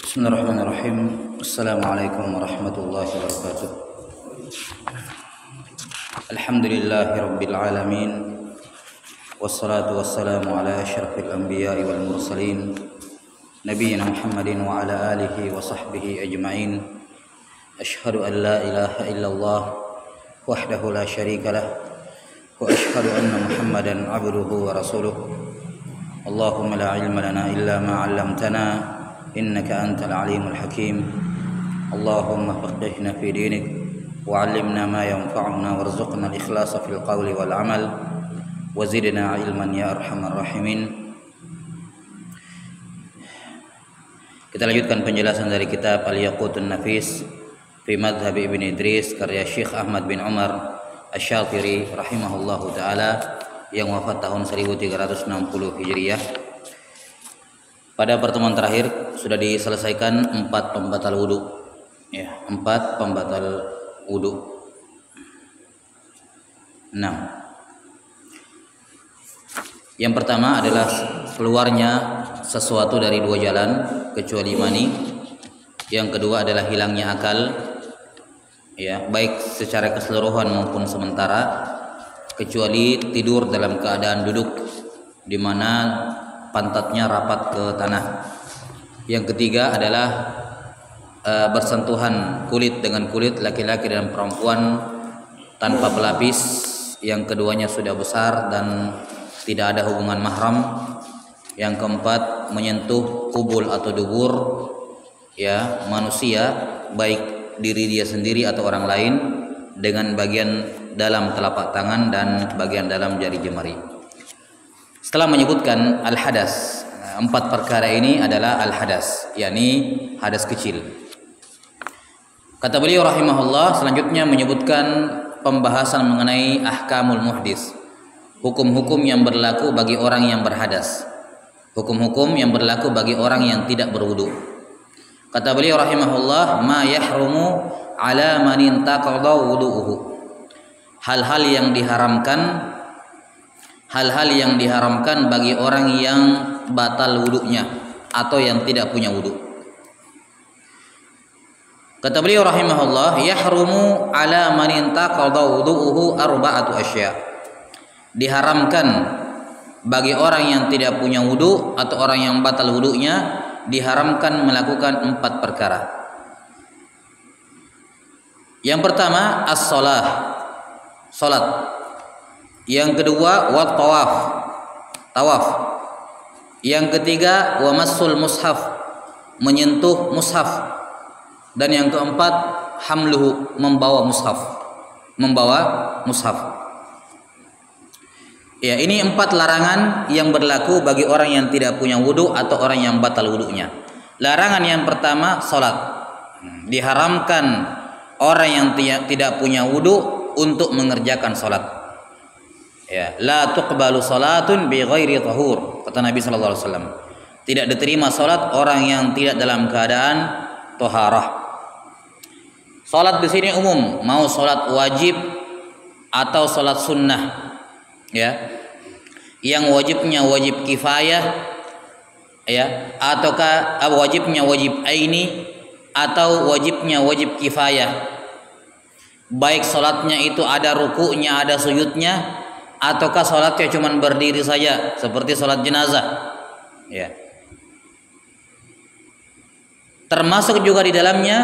Bismillahirrahmanirrahim. Assalamualaikum warahmatullahi wabarakatuh. Alhamdulillahirabbil alamin. Wassalatu wassalamu ala asyrafil anbiya'i wal mursalin nabiyyina Muhammadin wa ala alihi wa sahbihi ajma'in. Asyhadu an la ilaha illallah wahdahu la syarika lah wa asyhadu anna Muhammadan abduhu wa rasuluh. Allahumma la ilma lana illa ma 'allamtana innaka antal alimul hakim. Allahumma faqihna fi dinik wa 'allimna ma yanfa'una warzuqna al-ikhlasa fil qawli wal 'amal wa zidna ilman ya arhamar rahimin. Kita lanjutkan penjelasan dari kitab Al-Yaqutun Nafis fi Madhhab Ibn Idris karya Syekh Ahmad bin Umar Asy-Syatiri rahimahullahu taala yang wafat tahun 1360 Hijriah. Pada pertemuan terakhir sudah diselesaikan 4 pembatal wudu. Ya, 4 pembatal wudu. 6. Yang pertama adalah keluarnya sesuatu dari 2 jalan kecuali mani. Yang kedua adalah hilangnya akal, ya, baik secara keseluruhan maupun sementara, kecuali tidur dalam keadaan duduk di mana pantatnya rapat ke tanah. Yang ketiga adalah bersentuhan kulit dengan kulit laki-laki dan perempuan tanpa pelapis. Yang keduanya sudah besar dan tidak ada hubungan mahram. Yang keempat menyentuh kubul atau dubur, ya, manusia, baik diri dia sendiri atau orang lain, dengan bagian dalam telapak tangan dan bagian dalam jari jemari. Setelah menyebutkan al-hadas, 4 perkara ini adalah al-hadas, yakni hadas kecil. Kata beliau rahimahullah, selanjutnya menyebutkan pembahasan mengenai ahkamul muhdis, hukum-hukum yang berlaku bagi orang yang berhadas, hukum-hukum yang berlaku bagi orang yang tidak berwudu. Kata beliau rahimahullah, ma yahrumu ala man intaqada wudu'uhu, hal-hal yang diharamkan, hal-hal yang diharamkan bagi orang yang batal wudunya atau yang tidak punya wudu. Kata beliau rahimahullah, yahrumu ala man intaqada wudu'uhu arba'atu asya, diharamkan bagi orang yang tidak punya wudu atau orang yang batal wudunya, diharamkan melakukan 4 perkara. Yang pertama as-shalah, salat. Yang kedua wa tawaf, tawaf. Yang ketiga wa massul mushaf, menyentuh mushaf. Dan yang keempat hamluhu, membawa mushaf, membawa mushaf. Ya, ini 4 larangan yang berlaku bagi orang yang tidak punya wudu atau orang yang batal wudunya. Larangan yang pertama salat. Diharamkan orang yang tidak punya wudu untuk mengerjakan salat. Ya, la tuqbalu salatun bi ghairi tahur, kata Nabi sallallahu alaihi wasallam. Tidak diterima salat orang yang tidak dalam keadaan taharah. Salat di sini umum, mau salat wajib atau salat sunnah, ya. Yang wajibnya wajib kifayah, ya, ataukah wajibnya wajib aini atau wajibnya wajib kifayah. Baik salatnya itu ada rukuknya, ada sujudnya, ataukah salatnya cuma berdiri saja seperti salat jenazah, ya. Termasuk juga di dalamnya,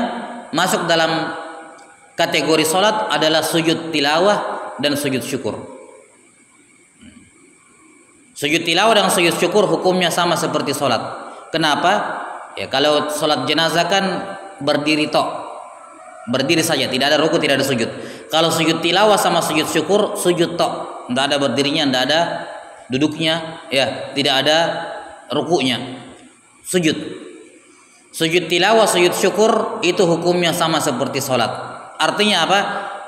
masuk dalam kategori salat adalah sujud tilawah dan sujud syukur. Sujud tilawah dan sujud syukur hukumnya sama seperti salat. Kenapa? Ya, kalau salat jenazah kan berdiri tok, berdiri saja, tidak ada ruku, tidak ada sujud. Kalau sujud tilawah sama sujud syukur, sujud tok, tidak ada berdirinya, tidak ada duduknya, ya, tidak ada rukuknya, sujud. Sujud tilawah, sujud syukur itu hukumnya sama seperti salat. Artinya apa?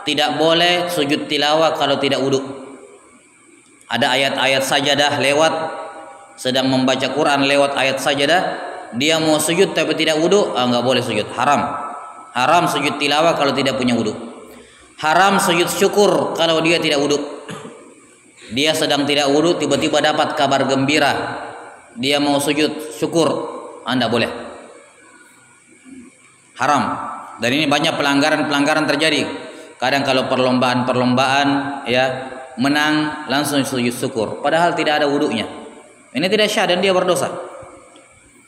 Tidak boleh sujud tilawah kalau tidak wudu. Ada ayat-ayat sajadah lewat, sedang membaca Quran lewat ayat sajadah, dia mau sujud tapi tidak wudu, enggak boleh sujud, haram. Haram sujud tilawah kalau tidak punya wudu. Haram sujud syukur kalau dia tidak wudu. Dia sedang tidak wudu, tiba-tiba dapat kabar gembira, dia mau sujud syukur, Anda boleh. haram. Dan ini banyak pelanggaran terjadi. Kadang kalau perlombaan ya menang langsung sujud syukur, padahal tidak ada wudunya. Ini tidak syah dan dia berdosa.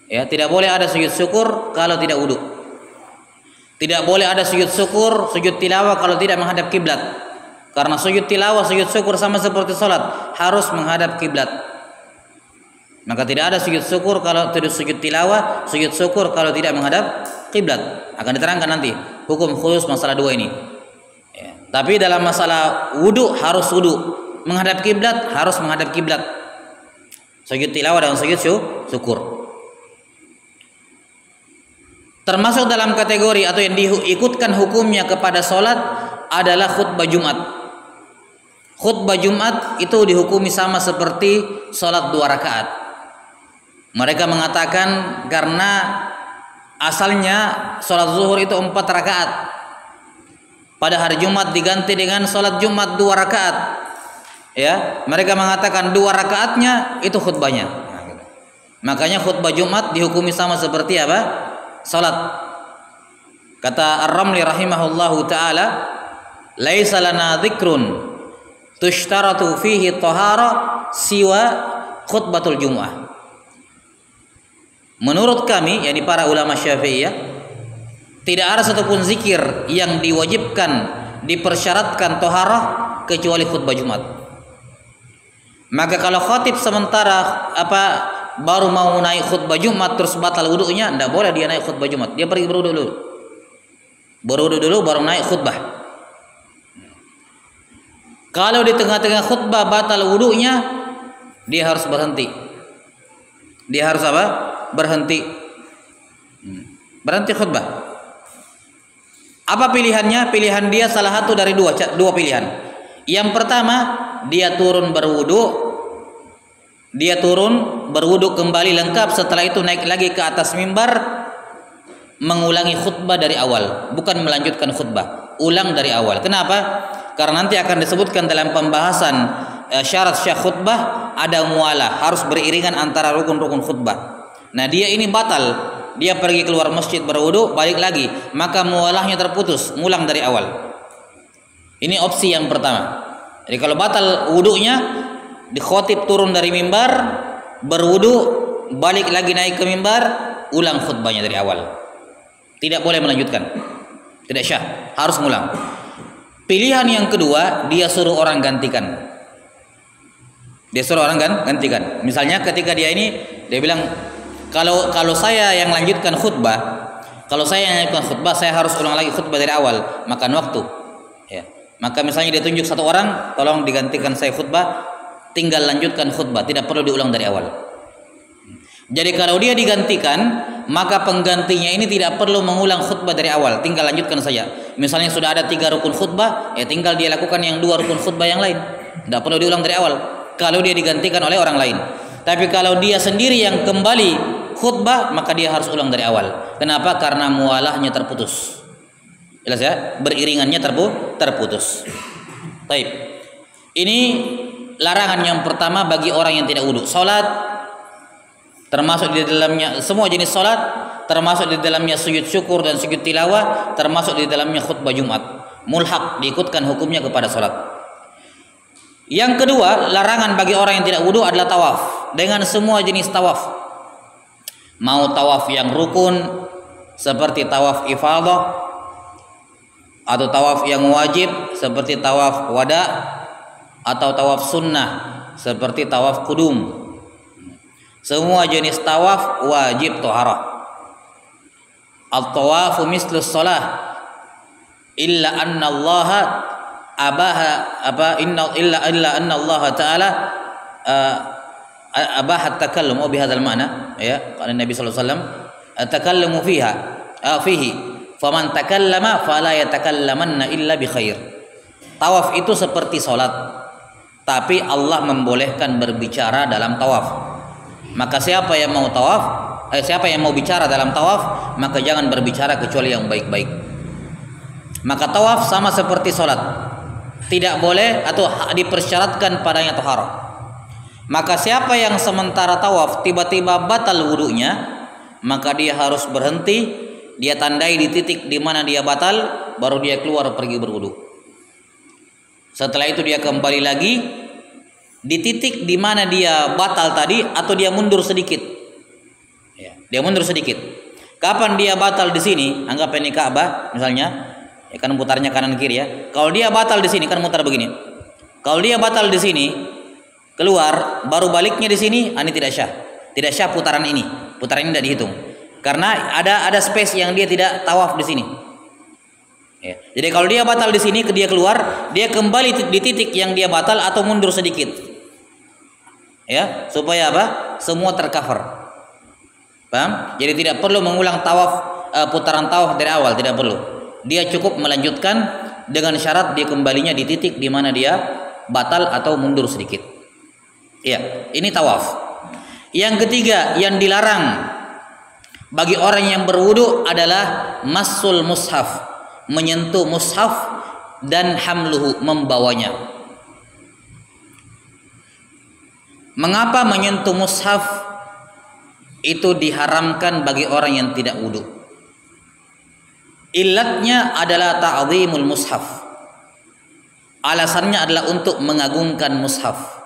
Ya, tidak boleh ada sujud syukur kalau tidak wudu. Tidak boleh ada sujud syukur, sujud tilawah kalau tidak menghadap kiblat. Karena sujud tilawah, sujud syukur sama seperti salat, harus menghadap kiblat. Maka tidak ada sujud syukur kalau tidak sujud tilawah, sujud syukur kalau tidak menghadap kiblat. Akan diterangkan nanti hukum khusus masalah dua ini. Ya. Tapi dalam masalah wudu harus wudu, menghadap kiblat harus menghadap kiblat. Sujud tilawah dan sujud syukur. Termasuk dalam kategori atau yang diikutkan hukumnya kepada sholat adalah khutbah Jumat. Khutbah Jumat itu dihukumi sama seperti sholat 2 rakaat. Mereka mengatakan karena asalnya sholat zuhur itu 4 rakaat. Pada hari Jumat diganti dengan sholat Jumat 2 rakaat. Ya, mereka mengatakan 2 rakaatnya itu khutbahnya. Makanya khutbah Jumat dihukumi sama seperti apa? Salat. Kata Ar-Ramli rahimahullahu taala, laisa lana dzikrun tushtaratu fihi tahara siwa khutbatul Jumu'ah. Menurut kami, yakni para ulama Syafi'iyah, tidak ada satupun zikir yang diwajibkan, dipersyaratkan taharah kecuali khutbah Jumat. Maka kalau khatib sementara baru mau naik khutbah Jumat terus batal wudunya, tidak boleh dia naik khutbah Jumat. Dia pergi berwudu dulu. Berwudu dulu baru naik khutbah. Kalau di tengah-tengah khutbah batal wudunya, dia harus berhenti. Dia harus apa? Berhenti. Berhenti khutbah. Apa pilihannya? Pilihan dia salah satu dari dua pilihan. Yang pertama, dia turun berwudu. Dia turun berwudu kembali lengkap, setelah itu naik lagi ke atas mimbar mengulangi khutbah dari awal, bukan melanjutkan khutbah, ulang dari awal. Kenapa? Karena nanti akan disebutkan dalam pembahasan syarat syah khutbah ada mualah, harus beriringan antara rukun-rukun khutbah. Nah, dia ini batal, dia pergi keluar masjid berwudu, balik lagi, maka mualahnya terputus, ngulang dari awal. Ini opsi yang pertama. Jadi kalau batal wudunya, di khotib turun dari mimbar, berwudu, balik lagi naik ke mimbar, ulang khutbahnya dari awal. Tidak boleh melanjutkan. Tidak syah, harus ngulang. Pilihan yang kedua, dia suruh orang gantikan. Dia suruh orang gantikan. Misalnya ketika dia bilang, kalau saya yang lanjutkan khutbah, saya harus ulang lagi khutbah dari awal, makan waktu. Ya. Maka misalnya dia tunjuk satu orang, tolong digantikan saya khutbah, tinggal lanjutkan khutbah, tidak perlu diulang dari awal. Jadi kalau dia digantikan, maka penggantinya ini tidak perlu mengulang khutbah dari awal, tinggal lanjutkan saja. Misalnya sudah ada 3 rukun khutbah, ya tinggal dia lakukan yang 2 rukun khutbah yang lain, tidak perlu diulang dari awal kalau dia digantikan oleh orang lain. Tapi kalau dia sendiri yang kembali khutbah, maka dia harus ulang dari awal. Kenapa? Karena mualahnya terputus. Jelas ya? Beriringannya terputus. Baik. Ini larangan yang pertama bagi orang yang tidak wudu. Salat termasuk di dalamnya semua jenis salat, termasuk di dalamnya sujud syukur dan sujud tilawah, termasuk di dalamnya khutbah Jumat. Mulhaq, diikutkan hukumnya kepada salat. Yang kedua, larangan bagi orang yang tidak wudu adalah tawaf, dengan semua jenis tawaf. Mau tawaf yang rukun seperti tawaf ifadah, atau tawaf yang wajib seperti tawaf wada, atau tawaf sunnah seperti tawaf qudum. Semua jenis tawaf wajib taharah. At-tawafu mislu shalah illa anna Allah abaha illa anna Allah taala abaha at-takallum bihadzal ma'na, ya, qala Nabi sallallahu alaihi wasallam takallamu fihi faman takallama fala yatakallamanna illa bi khair. Tawaf itu seperti salat, tapi Allah membolehkan berbicara dalam tawaf. Maka siapa yang mau bicara dalam tawaf, maka jangan berbicara kecuali yang baik-baik. Maka tawaf sama seperti salat, tidak boleh atau dipersyaratkan padanya taharah. Maka siapa yang sementara tawaf tiba-tiba batal wudunya, maka dia harus berhenti, dia tandai di titik di mana dia batal, baru dia keluar pergi berwudu. Setelah itu dia kembali lagi di titik di mana dia batal tadi, atau dia mundur sedikit. Ya, dia mundur sedikit. Kapan dia batal di sini? Anggap ini Ka'bah misalnya, ya kan putarnya kanan kiri ya. Kalau dia batal di sini kan mutar begini. Kalau dia batal di sini, keluar baru baliknya di sini, ini tidak syah. Tidak syah putaran ini. Putaran ini tidak dihitung. Karena ada space yang dia tidak tawaf di sini. Ya. Jadi kalau dia batal di sini, dia keluar, dia kembali di titik yang dia batal atau mundur sedikit. Ya, supaya apa? Semua tercover. Paham? Jadi tidak perlu mengulang tawaf, putaran tawaf dari awal, tidak perlu. Dia cukup melanjutkan dengan syarat dia kembalinya di titik di mana dia batal atau mundur sedikit. Ya, ini tawaf. Yang ketiga yang dilarang bagi orang yang berwudu adalah masul mushaf, menyentuh mushaf dan hamluhu, membawanya. Mengapa menyentuh mushaf itu diharamkan bagi orang yang tidak wudu? Illatnya adalah ta'zimul mushaf. Alasannya adalah untuk mengagungkan mushaf.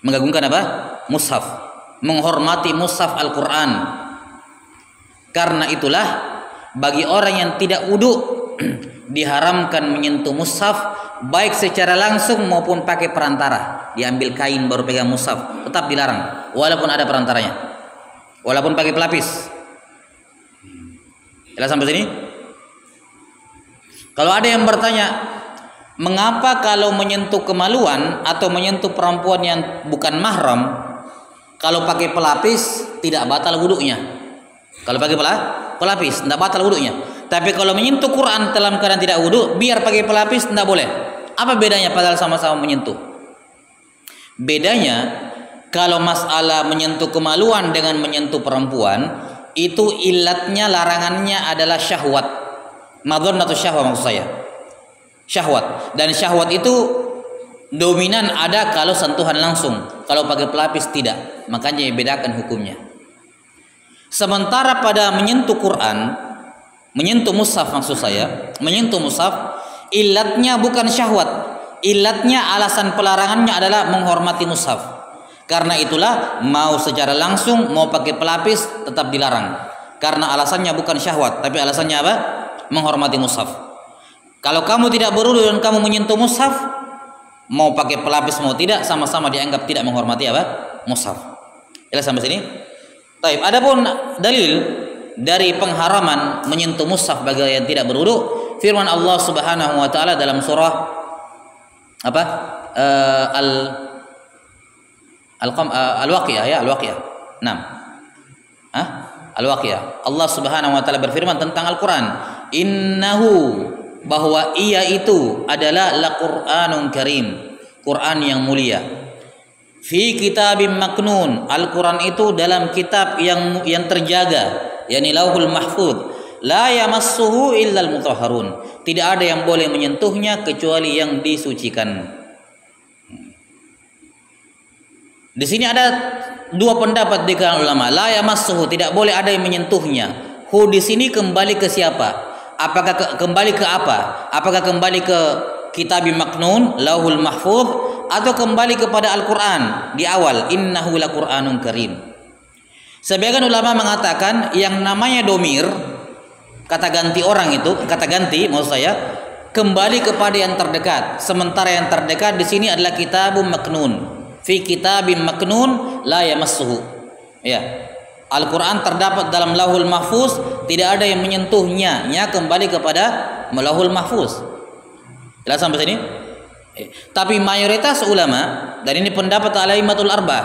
Mengagungkan apa? Mushaf. Menghormati mushaf Al-Quran. Karena itulah bagi orang yang tidak wudu diharamkan menyentuh mushaf, baik secara langsung maupun pakai perantara. Diambil kain baru pegang mushaf, tetap dilarang walaupun ada perantaranya, walaupun pakai pelapis. Jelas sampai sini? Kalau ada yang bertanya, mengapa kalau menyentuh kemaluan atau menyentuh perempuan yang bukan mahram, kalau pakai pelapis tidak batal wudunya? Kalau pakai pelapis tidak batal wudunya. Tapi kalau menyentuh Quran dalam keadaan tidak wudu, biar pakai pelapis tidak boleh. Apa bedanya padahal sama-sama menyentuh? Bedanya kalau masalah menyentuh kemaluan dengan menyentuh perempuan, itu ilatnya, larangannya adalah syahwat. Madhannatu syahwat maksud saya. Syahwat. Dan syahwat itu dominan ada kalau sentuhan langsung. Kalau pakai pelapis tidak. Makanya bedakan hukumnya. Sementara pada menyentuh Quran, menyentuh mushaf maksud saya, menyentuh mushaf, ilatnya bukan syahwat. Ilatnya, alasan pelarangannya adalah menghormati mushaf. Karena itulah mau secara langsung mau pakai pelapis tetap dilarang. Karena alasannya bukan syahwat, tapi alasannya apa? Menghormati mushaf. Kalau kamu tidak berwudu dan kamu menyentuh mushaf, mau pakai pelapis mau tidak, sama-sama dianggap tidak menghormati apa? Mushaf. Jelas sampai sini? Baik, adapun dalil dari pengharaman menyentuh mushaf bagi yang tidak berwudu, firman Allah Subhanahu wa taala dalam surah apa? Al-Waqiah ya, Al-Waqiah. 6. Al-Waqiah. Allah Subhanahu wa taala berfirman tentang Al-Qur'an, "Innahu", bahwa ia itu adalah la-Qur'anun karim, Quran yang mulia. Fi kitabim maknun, Al-Quran itu dalam kitab yang terjaga, yakni Lauhul Mahfuz. La yamassuhu illal mutahharun, tidak ada yang boleh menyentuhnya kecuali yang disucikan. Di sini ada dua pendapat di kalangan ulama. La yamassuhu, tidak boleh ada yang menyentuhnya. Hu di sini kembali ke siapa? Apakah kembali ke apa? Apakah kembali ke kitabim maknun, Lauhul Mahfuz, atau kembali kepada Al-Quran di awal, innahu la Qur'anun karim? Sebagian ulama mengatakan yang namanya domir, kata ganti orang itu, kata ganti maksud saya, kembali kepada yang terdekat. Sementara yang terdekat di sini adalah kitabum maknun. Fi kitabim maknun la yamassuhu. Ya. Al-Quran terdapat dalam Lauhul Mahfuz, tidak ada yang menyentuhnya. Nya kembali kepada Lauhul Mahfuz. Jelas sampai sini? Tapi mayoritas ulama, dan ini pendapat al-aimatul arba'ah,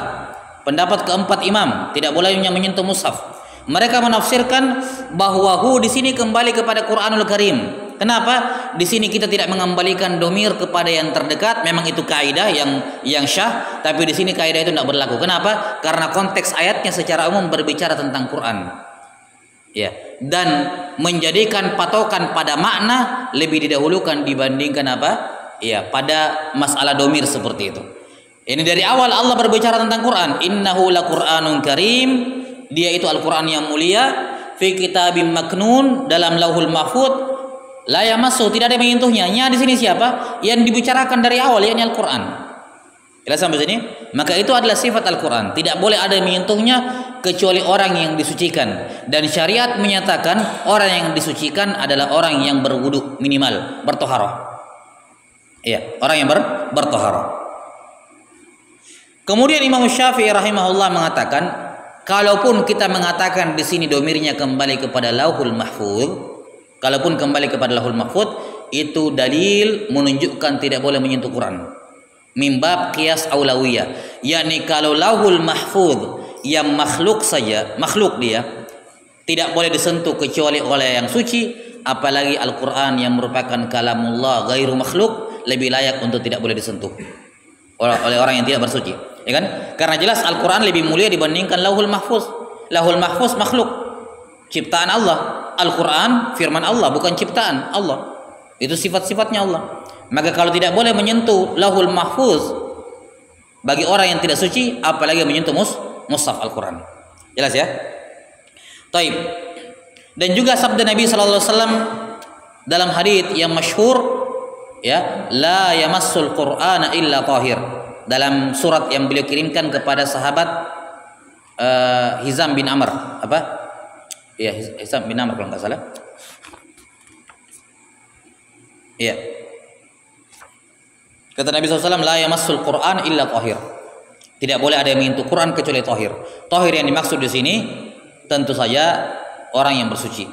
pendapat keempat imam, tidak bolehnya menyentuh mushaf. Mereka menafsirkan bahwa hu di sini kembali kepada Quranul Karim. Kenapa? Di sini kita tidak mengembalikan domir kepada yang terdekat. Memang itu kaidah yang syah, tapi di sini kaidah itu tidak berlaku. Kenapa? Karena konteks ayatnya secara umum berbicara tentang Quran. Ya, dan menjadikan patokan pada makna lebih didahulukan dibandingkan apa? Ya, pada masalah domir seperti itu. Ini dari awal Allah berbicara tentang Quran. Innahu la Qur'anun karim. Dia itu Al-Quran yang mulia. fi kitabim maknun, dalam lauhul mahfud, la yamassu, tidak ada yang menyentuhnya. Nya di sini siapa? Yang dibicarakan dari awal, yakni Al-Qur'an. Jelas sampai sini? Maka itu adalah sifat Al-Qur'an. Tidak boleh ada yang menyentuhnya kecuali orang yang disucikan. Dan syariat menyatakan orang yang disucikan adalah orang yang berwudu minimal, bertoharoh. Iya, orang yang bertoharoh. Kemudian Imam Syafi'i rahimahullah mengatakan, kalaupun kita mengatakan di sini domirnya kembali kepada Lauhul Mahfuz, kalaupun kembali kepada Lauhul Mahfuz, itu dalil menunjukkan tidak boleh menyentuh Quran. Mimbab qiyas aulawiyah, yakni kalau Lauhul Mahfuz yang makhluk saja, makhluk dia tidak boleh disentuh kecuali oleh yang suci, apalagi Al-Quran yang merupakan kalamullah ghairu makhluk, lebih layak untuk tidak boleh disentuh oleh orang yang tidak bersuci, ya kan? Karena jelas Al-Quran lebih mulia dibandingkan Lauhul Mahfuz. Lauhul Mahfuz makhluk, ciptaan Allah. Al-Quran firman Allah, bukan ciptaan Allah. Itu sifat-sifatnya Allah. Maka kalau tidak boleh menyentuh Lauhul Mahfuz bagi orang yang tidak suci, apalagi menyentuh mushaf Al-Quran. Jelas ya? Taib. Dan juga sabda Nabi sallallahu alaihi wasallam dalam hadits yang masyhur, ya, la yamassul Qur'ana illa tahir, dalam surat yang beliau kirimkan kepada sahabat Hizam bin Amr, apa? Ya, Hizam bin Amr kalau nggak salah. Iya. Kata Nabi SAW, la yamassul Qur'an illa tahir. Tidak boleh ada yang menyentuh Quran kecuali tahir. Tahir yang dimaksud di sini tentu saja orang yang bersuci.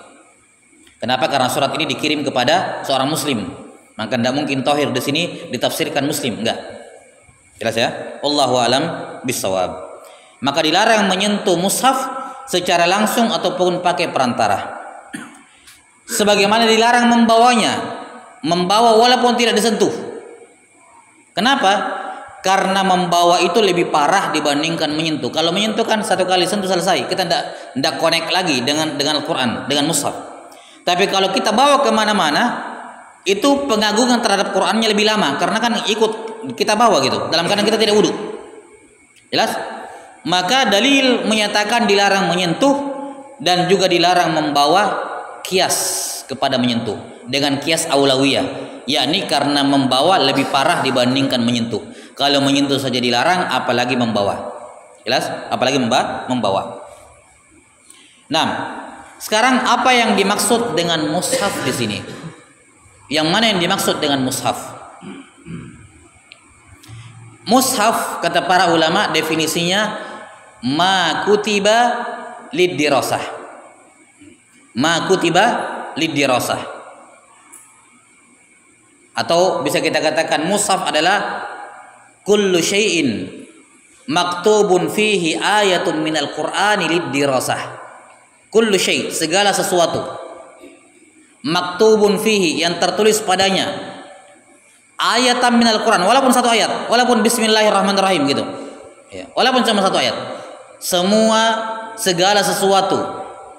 Kenapa? Karena surat ini dikirim kepada seorang muslim. Maka tidak mungkin tahir di sini ditafsirkan muslim, enggak. Jelas ya? Wallahu alam bissawab. Maka dilarang menyentuh mushaf secara langsung ataupun pakai perantara. Sebagaimana dilarang membawanya, membawa walaupun tidak disentuh. Kenapa? Karena membawa itu lebih parah dibandingkan menyentuh. Kalau menyentuh kan satu kali sentuh selesai, kita tidak connect lagi dengan Al-Quran, dengan mushaf. Tapi kalau kita bawa kemana-mana, itu pengagungan terhadap Qurannya lebih lama, karena kan ikut kita bawa gitu, dalam keadaan kita tidak wudu. Jelas? Maka dalil menyatakan dilarang menyentuh dan juga dilarang membawa kias kepada menyentuh dengan kias aulawiyah, yakni karena membawa lebih parah dibandingkan menyentuh. Kalau menyentuh saja dilarang, apalagi membawa. Jelas? Apalagi membawa. Nah, sekarang apa yang dimaksud dengan mushaf di sini? Yang mana yang dimaksud dengan mushaf? Mushaf kata para ulama definisinya ma kutiba lid-dirasah. Ma kutiba lid-dirasah. Atau bisa kita katakan mushaf adalah kullu syai'in maktubun fihi ayatun minal Qur'ani lid-dirasah. Kullu syai', segala sesuatu, maktubun fihi, yang tertulis padanya, ayatan minal Quran, walaupun satu ayat, walaupun bismillahirrahmanirrahim gitu ya, walaupun cuma satu ayat, semua segala sesuatu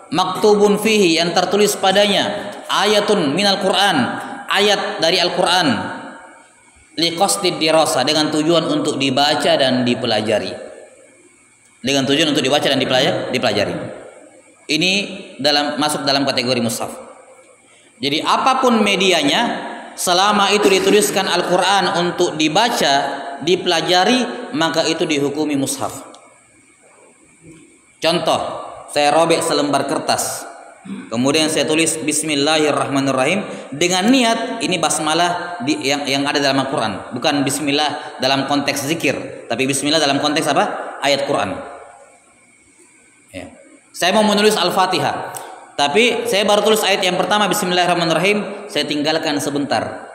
maktubun fihi, yang tertulis padanya, ayatun minal Quran, ayat dari Al-Quran, liqasdid dirasa, dengan tujuan untuk dibaca dan dipelajari, dengan tujuan untuk dibaca dan dipelajari. Ini masuk dalam kategori mushaf. Jadi apapun medianya, selama itu dituliskan Al-Quran untuk dibaca, dipelajari, maka itu dihukumi mushaf. Contoh, saya robek selembar kertas, kemudian saya tulis bismillahirrahmanirrahim dengan niat ini basmalah yang ada dalam Al-Quran, bukan bismillah dalam konteks zikir, tapi bismillah dalam konteks apa? Ayat Quran ya. Saya mau menulis Al-Fatihah, tapi saya baru tulis ayat yang pertama bismillahirrahmanirrahim, saya tinggalkan sebentar.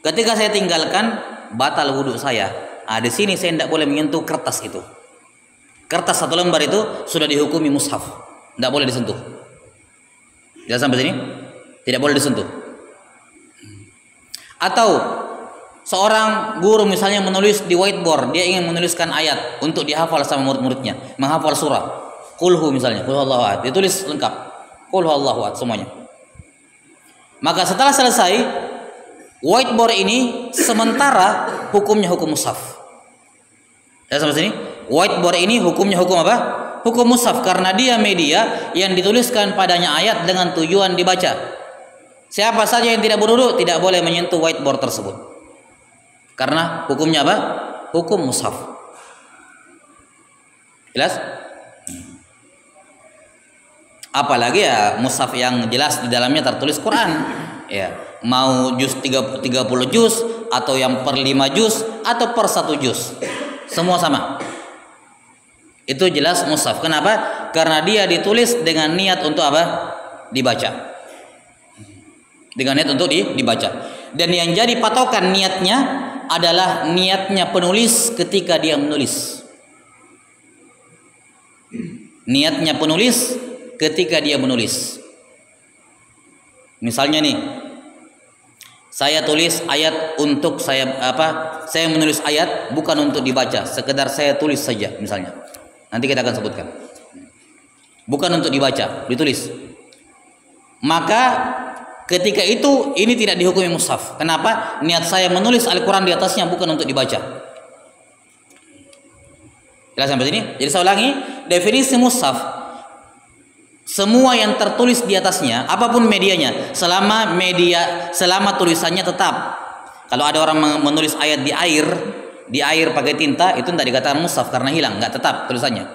Ketika saya tinggalkan, batal wudhu saya. Di sini saya tidak boleh menyentuh kertas itu. Kertas satu lembar itu sudah dihukumi mushaf, tidak boleh disentuh. Jelas sampai sini? Tidak boleh disentuh. Atau seorang guru misalnya menulis di whiteboard, dia ingin menuliskan ayat untuk dihafal sama murid-muridnya, menghafal surah Qulhu misalnya, Qul huwallahu ahad, ditulis lengkap Qul huwallahu ahad semuanya. Maka setelah selesai, whiteboard ini sementara hukumnya hukum mushaf. Ya, sampai sini? Whiteboard ini hukumnya hukum apa? Hukum mushaf karena dia media yang dituliskan padanya ayat dengan tujuan dibaca. Siapa saja yang tidak berwudu tidak boleh menyentuh whiteboard tersebut. Karena hukumnya apa? Hukum mushaf. Jelas? Apalagi ya mushaf yang jelas di dalamnya tertulis Quran. Ya, mau juz 30 juz atau yang per 5 juz atau per 1 juz. Semua sama. Itu jelas mushaf. Kenapa? Karena dia ditulis dengan niat untuk apa? Dibaca. Dengan niat untuk dibaca. Dan yang jadi patokan niatnya adalah niatnya penulis ketika dia menulis. Niatnya penulis ketika dia menulis. Misalnya nih, saya tulis ayat untuk saya menulis ayat bukan untuk dibaca, sekedar saya tulis saja misalnya. Nanti kita akan sebutkan. Bukan untuk dibaca, ditulis. Maka ketika itu ini tidak dihukumi mushaf. Kenapa? Niat saya menulis Al-Quran di atasnya bukan untuk dibaca. Jelas sampai sini? Jadi saya ulangi, definisi mushaf, semua yang tertulis di atasnya, apapun medianya, selama tulisannya tetap. Kalau ada orang menulis ayat di air pakai tinta, itu tidak dikatakan mushaf karena hilang, nggak tetap tulisannya.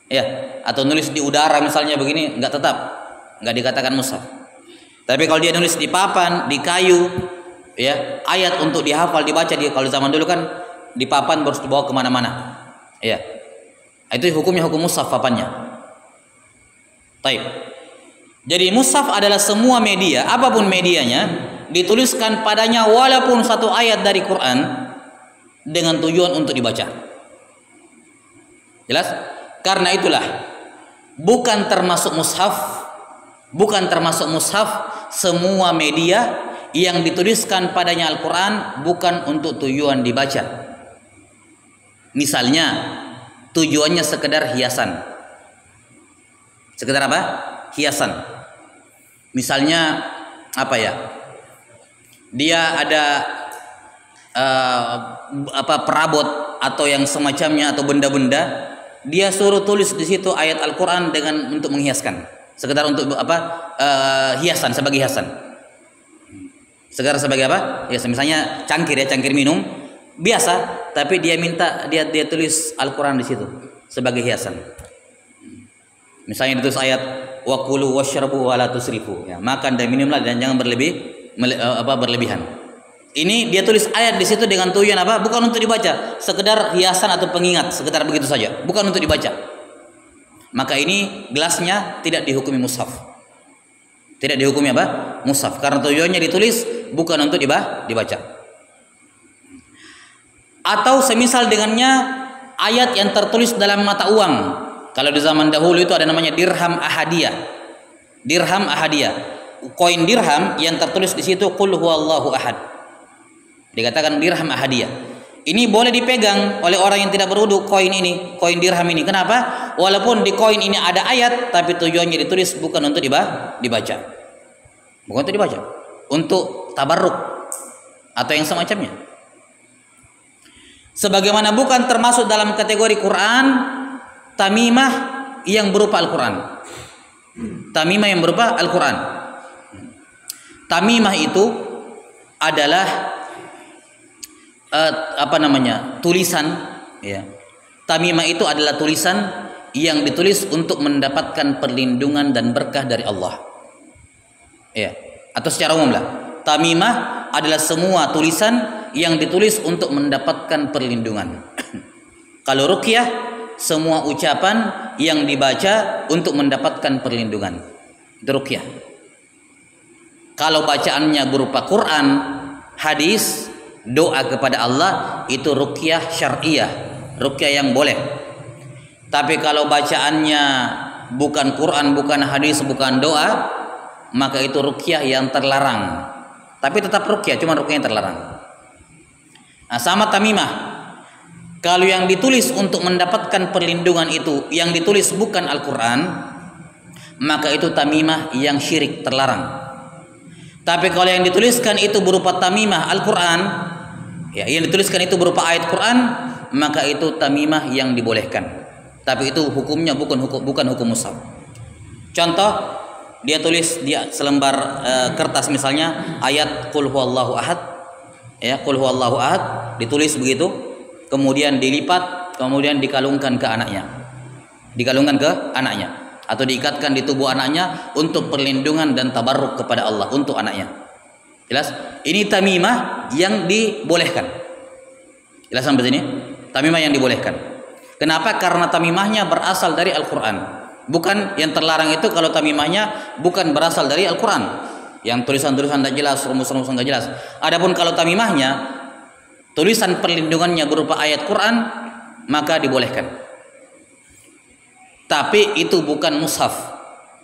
Ya, atau nulis di udara misalnya begini, nggak tetap, nggak dikatakan mushaf. Tapi kalau dia nulis di papan, di kayu, ya, ayat untuk dihafal, dibaca, kalau zaman dulu kan di papan harus dibawa kemana-mana, ya, itu hukumnya hukum mushaf papannya. Taib. Jadi mushaf adalah semua media, apapun medianya, dituliskan padanya walaupun satu ayat dari Quran dengan tujuan untuk dibaca. Jelas? Karena itulah bukan termasuk mushaf semua media yang dituliskan padanya Al-Quran bukan untuk tujuan dibaca. Misalnya tujuannya sekedar hiasan. Sekedar apa? Hiasan. Misalnya apa ya? Dia ada perabot atau yang semacamnya atau benda-benda, dia suruh tulis di situ ayat Al-Quran dengan untuk menghiaskan, sekedar untuk hiasan, sebagai hiasan, sekedar sebagai apa? Hiasan. Misalnya cangkir minum biasa, tapi dia minta dia tulis Al-Quran di situ sebagai hiasan. Misalnya ditulis ayat wakulu washrabu wala tusrifu, ya, makan dan minumlah dan jangan berlebihan. Ini dia tulis ayat di situ dengan tujuan apa? Bukan untuk dibaca, sekedar hiasan atau pengingat, sekedar begitu saja, bukan untuk dibaca. Maka ini gelasnya tidak dihukumi mushaf. Tidak dihukumi apa? Mushaf, karena tujuannya ditulis bukan untuk dibaca. Atau semisal dengannya ayat yang tertulis dalam mata uang. Kalau di zaman dahulu itu ada namanya dirham ahadiyah. Dirham ahadiyah. Koin dirham yang tertulis di situ qul huwallahu ahad. Dikatakan dirham ahadiyah. Ini boleh dipegang oleh orang yang tidak berwudu, koin dirham ini. Kenapa? Walaupun di koin ini ada ayat, tapi tujuannya ditulis bukan untuk dibaca. Bukan untuk dibaca. Untuk tabarruk atau yang semacamnya. Sebagaimana bukan termasuk dalam kategori Quran tamimah yang berupa Al-Quran. Tamimah yang berupa Al-Quran. Tamimah itu adalah tulisan, ya. Tamimah itu adalah tulisan yang ditulis untuk mendapatkan perlindungan dan berkah dari Allah. Ya, atau secara umum lah. Tamimah adalah semua tulisan yang ditulis untuk mendapatkan perlindungan. Kalau ruqyah, semua ucapan yang dibaca untuk mendapatkan perlindungan. Itu ruqyah. Kalau bacaannya berupa Quran, hadis, doa kepada Allah, itu ruqyah syar'iyah, ruqyah yang boleh. Tapi kalau bacaannya bukan Quran, bukan hadis, bukan doa, maka itu ruqyah yang terlarang. Tapi tetap ruqyah, cuma ruqyah yang terlarang. Nah, sama tamimah. Kalau yang ditulis untuk mendapatkan perlindungan itu, yang ditulis bukan Al-Quran, maka itu tamimah yang syirik, terlarang. Tapi kalau yang dituliskan itu berupa tamimah Al-Quran, ya, yang dituliskan itu berupa ayat Quran, maka itu tamimah yang dibolehkan. tapi itu hukumnya bukan hukum mushaf. Contoh, dia tulis dia selembar kertas misalnya ayat qul huwallahu ahad, ya, qul huwallahu ahad, ditulis begitu, kemudian dilipat, kemudian dikalungkan ke anaknya. Dikalungkan ke anaknya atau diikatkan di tubuh anaknya untuk perlindungan dan tabarruk kepada Allah untuk anaknya. Jelas? Ini tamimah yang dibolehkan. Jelas sampai sini? Tamimah yang dibolehkan. Kenapa? Karena tamimahnya berasal dari Al-Qur'an. Bukan yang terlarang itu kalau tamimahnya bukan berasal dari Al-Qur'an. Yang tulisan-tulisan tidak jelas, rumus-rumus tidak jelas. Adapun kalau tamimahnya tulisan perlindungannya berupa ayat Quran, maka dibolehkan. Tapi itu bukan mushaf,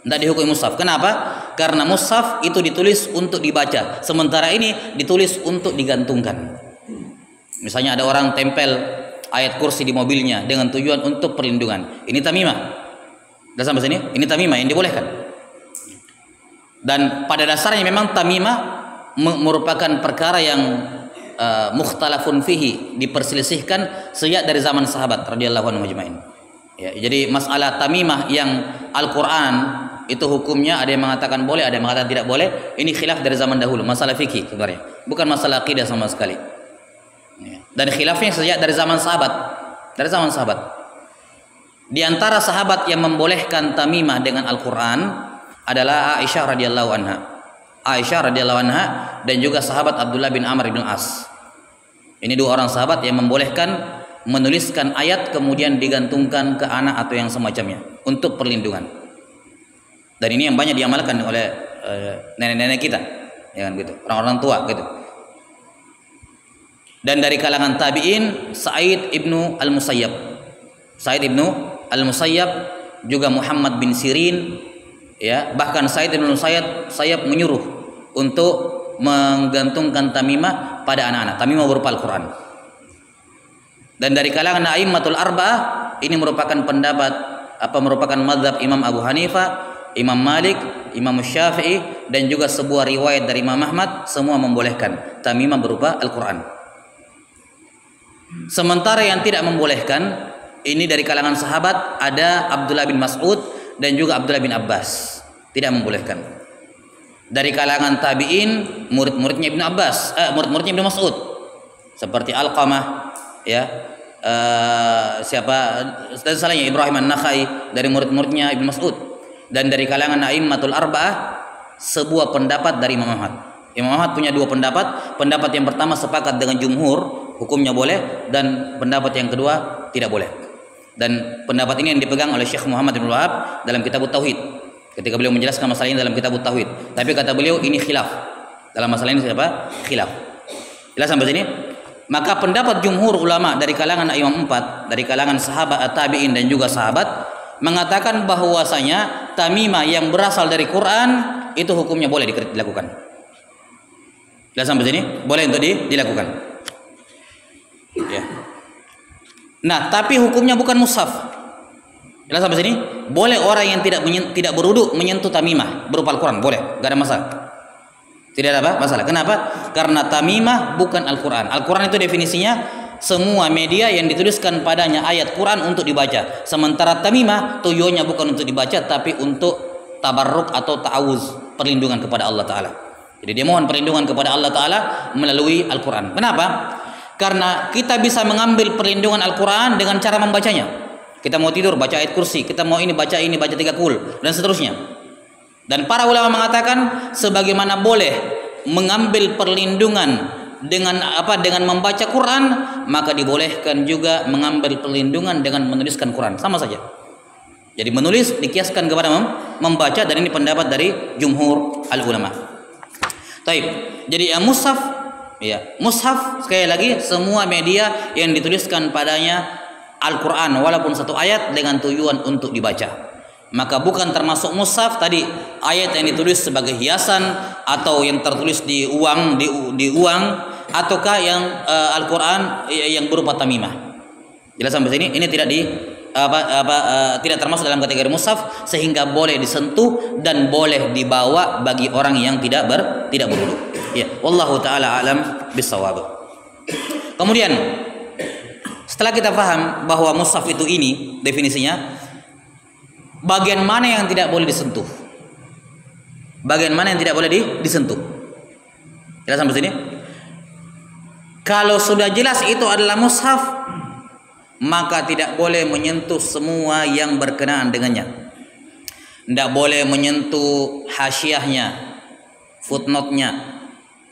tidak dihukumi mushaf. Kenapa? Karena mushaf itu ditulis untuk dibaca, sementara ini ditulis untuk digantungkan. Misalnya ada orang tempel ayat kursi di mobilnya dengan tujuan untuk perlindungan. Ini tamimah. Sudah sampai sini? Ini tamimah yang dibolehkan. Dan pada dasarnya memang tamimah merupakan perkara yang mukhtalafun fihi, diperselisihkan sejak dari zaman sahabat radhiyallahu anhum ajma'in. Ya, jadi masalah tamimah yang Al-Quran itu hukumnya ada yang mengatakan boleh, ada yang mengatakan tidak boleh. Ini khilaf dari zaman dahulu, masalah fikih sebenarnya, bukan masalah akidah sama sekali. Ya. Dan khilafnya sejak dari zaman sahabat, Di antara sahabat yang membolehkan tamimah dengan Al-Quran adalah Aisyah radhiyallahu anha dan juga sahabat Abdullah bin Amr bin As. Ini dua orang sahabat yang membolehkan menuliskan ayat kemudian digantungkan ke anak atau yang semacamnya untuk perlindungan. Dan ini yang banyak diamalkan oleh nenek-nenek kita, ya kan gitu, orang-orang tua gitu. Dan dari kalangan tabi'in Sa'id ibnu al-Musayyab, juga Muhammad bin Sirin, ya, bahkan Sa'id ibnu al-Musayyab menyuruh untuk menggantungkan tamimah pada anak-anak, tamimah berupa Al-Quran. Dan dari kalangan a'immatul arba'ah ini merupakan merupakan mazhab Imam Abu Hanifah, Imam Malik, Imam Syafi'i, dan juga sebuah riwayat dari Imam Ahmad, semua membolehkan tamimah berupa Al-Quran. Sementara yang tidak membolehkan ini dari kalangan sahabat ada Abdullah bin Mas'ud dan juga Abdullah bin Abbas, tidak membolehkan. Dari kalangan tabi'in murid-muridnya Ibnu Mas'ud seperti Alqamah, ya, dan salahnya Ibrahim An-Nakhai dari murid-muridnya Ibnu Mas'ud, dan dari kalangan a'immatul arba'ah sebuah pendapat dari Imam Ahmad. Imam Ahmad punya dua pendapat. Pendapat yang pertama sepakat dengan jumhur, hukumnya boleh, dan pendapat yang kedua tidak boleh. Dan pendapat ini yang dipegang oleh Syekh Muhammad bin Wahab dalam kitab Tauhid ketika beliau menjelaskan masalah ini dalam kitab Tauhid. Tapi kata beliau ini khilaf. Dalam masalah ini khilaf. Jelas sampai sini? Maka pendapat jumhur ulama dari kalangan imam 4, dari kalangan sahabat tabi'in dan juga sahabat, mengatakan bahwasanya tamimah yang berasal dari Quran itu hukumnya boleh dilakukan. Jelas sampai sini? Boleh untuk dilakukan. Ya. Nah, tapi hukumnya bukan mushaf. Jelas sampai sini? Boleh orang yang tidak berwudu menyentuh tamimah berupa Al-Quran, boleh, gak ada masalah. Tidak ada masalah. Kenapa? Karena tamimah bukan Al-Quran. Al-Quran itu definisinya semua media yang dituliskan padanya ayat Quran untuk dibaca. Sementara tamimah tujuannya bukan untuk dibaca, tapi untuk tabarruk atau ta'awuz, perlindungan kepada Allah Ta'ala. Jadi dia mohon perlindungan kepada Allah Ta'ala melalui Al-Quran. Kenapa? Karena kita bisa mengambil perlindungan Al-Quran dengan cara membacanya. Kita mau tidur baca ayat kursi, kita mau baca 3 kul, dan seterusnya. Dan para ulama mengatakan sebagaimana boleh mengambil perlindungan dengan membaca Quran, maka dibolehkan juga mengambil perlindungan dengan menuliskan Quran, sama saja. Jadi menulis dikiaskan kepada membaca, dan ini pendapat dari jumhur al ulama. Taib. Jadi mushaf, ya, mushaf sekali lagi semua media yang dituliskan padanya Al-Quran walaupun satu ayat dengan tujuan untuk dibaca. Maka bukan termasuk mushaf tadi ayat yang ditulis sebagai hiasan atau yang tertulis di uang ataukah yang Al-Quran yang berupa tamimah. Jelas sampai sini? Ini tidak tidak termasuk dalam kategori mushaf, sehingga boleh disentuh dan boleh dibawa bagi orang yang tidak berwudu. Ya, wallahu taala alam bisawab. Kemudian Setelah kita paham bahwa mushaf itu ini definisinya, bagian mana yang tidak boleh disentuh? Bagian mana yang tidak boleh disentuh? Jelas sampai sini? Kalau sudah jelas itu adalah mushaf, maka tidak boleh menyentuh semua yang berkenaan dengannya. Tidak boleh menyentuh hasyiahnya, footnote-nya,